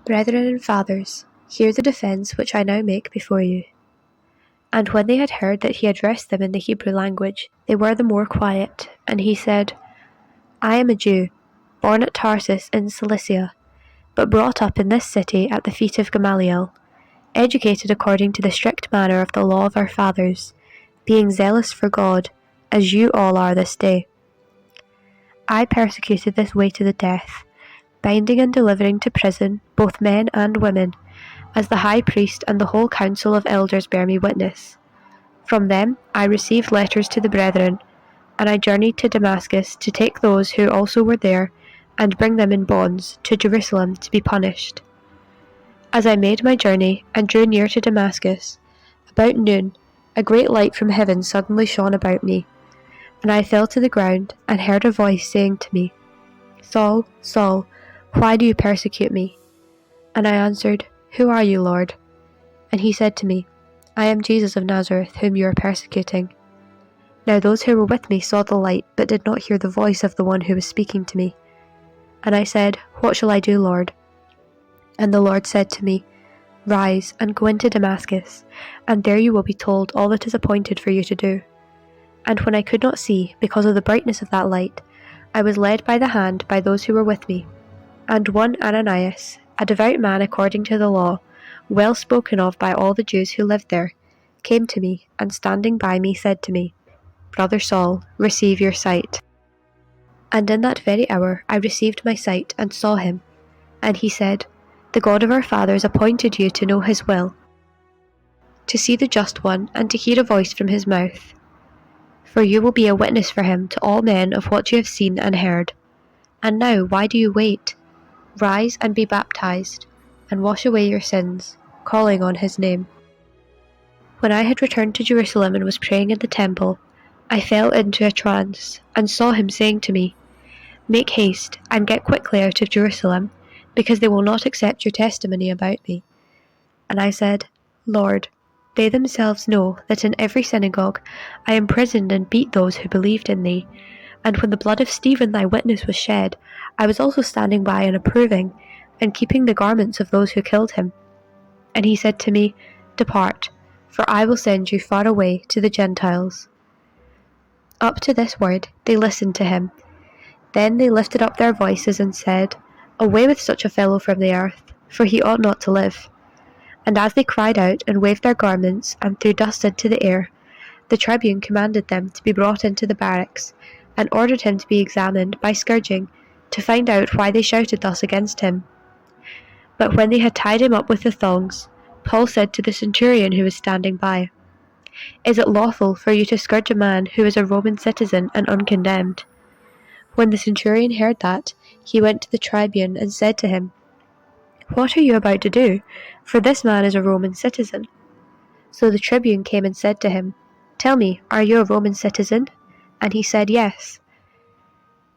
Brethren and fathers, hear the defence which I now make before you. And when they had heard that he addressed them in the Hebrew language, they were the more quiet, and he said, I am a Jew, born at Tarsus in Cilicia, but brought up in this city at the feet of Gamaliel, educated according to the strict manner of the law of our fathers, being zealous for God, as you all are this day. I persecuted this way to the death, binding and delivering to prison both men and women, as the high priest and the whole council of elders bear me witness. From them I received letters to the brethren, and I journeyed to Damascus to take those who also were there, and bring them in bonds to Jerusalem to be punished. As I made my journey and drew near to Damascus, about noon, a great light from heaven suddenly shone about me, and I fell to the ground and heard a voice saying to me, Saul, Saul, why do you persecute me? And I answered, Who are you, Lord? And he said to me, I am Jesus of Nazareth, whom you are persecuting. Now those who were with me saw the light, but did not hear the voice of the one who was speaking to me. And I said, What shall I do, Lord? And the Lord said to me, Rise and go into Damascus, and there you will be told all that is appointed for you to do. And when I could not see, because of the brightness of that light, I was led by the hand by those who were with me. And one Ananias, a devout man according to the law, well spoken of by all the Jews who lived there, came to me, and standing by me said to me, Brother Saul, receive your sight. And in that very hour I received my sight and saw him. And he said, The God of our fathers appointed you to know his will, to see the just one, and to hear a voice from his mouth. For you will be a witness for him to all men of what you have seen and heard. And now why do you wait? Rise and be baptized, and wash away your sins, calling on his name. When I had returned to Jerusalem and was praying in the temple, I fell into a trance, and saw him saying to me, Make haste, and get quickly out of Jerusalem, because they will not accept your testimony about me. And I said, Lord, they themselves know that in every synagogue I imprisoned and beat those who believed in thee, and when the blood of Stephen thy witness was shed, I was also standing by and approving, and keeping the garments of those who killed him. And he said to me, Depart, for I will send you far away to the Gentiles. Up to this word they listened to him. Then they lifted up their voices and said, Away with such a fellow from the earth, for he ought not to live. And as they cried out and waved their garments and threw dust into the air, the tribune commanded them to be brought into the barracks, and ordered him to be examined by scourging, to find out why they shouted thus against him. But when they had tied him up with the thongs, Paul said to the centurion who was standing by, Is it lawful for you to scourge a man who is a Roman citizen and uncondemned? When the centurion heard that, he went to the tribune and said to him, What are you about to do? For this man is a Roman citizen. So the tribune came and said to him, Tell me, are you a Roman citizen? And he said, Yes.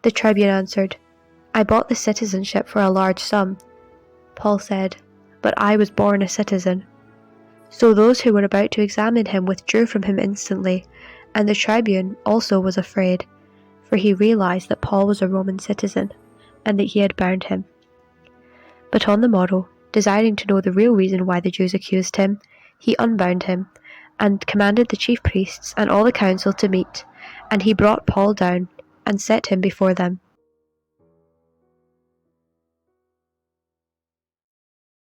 The tribune answered, I bought the citizenship for a large sum. Paul said, But I was born a citizen. So those who were about to examine him withdrew from him instantly, and the tribune also was afraid, for he realized that Paul was a Roman citizen, and that he had bound him. But on the morrow, desiring to know the real reason why the Jews accused him, he unbound him, and commanded the chief priests and all the council to meet, and he brought Paul down, and set him before them.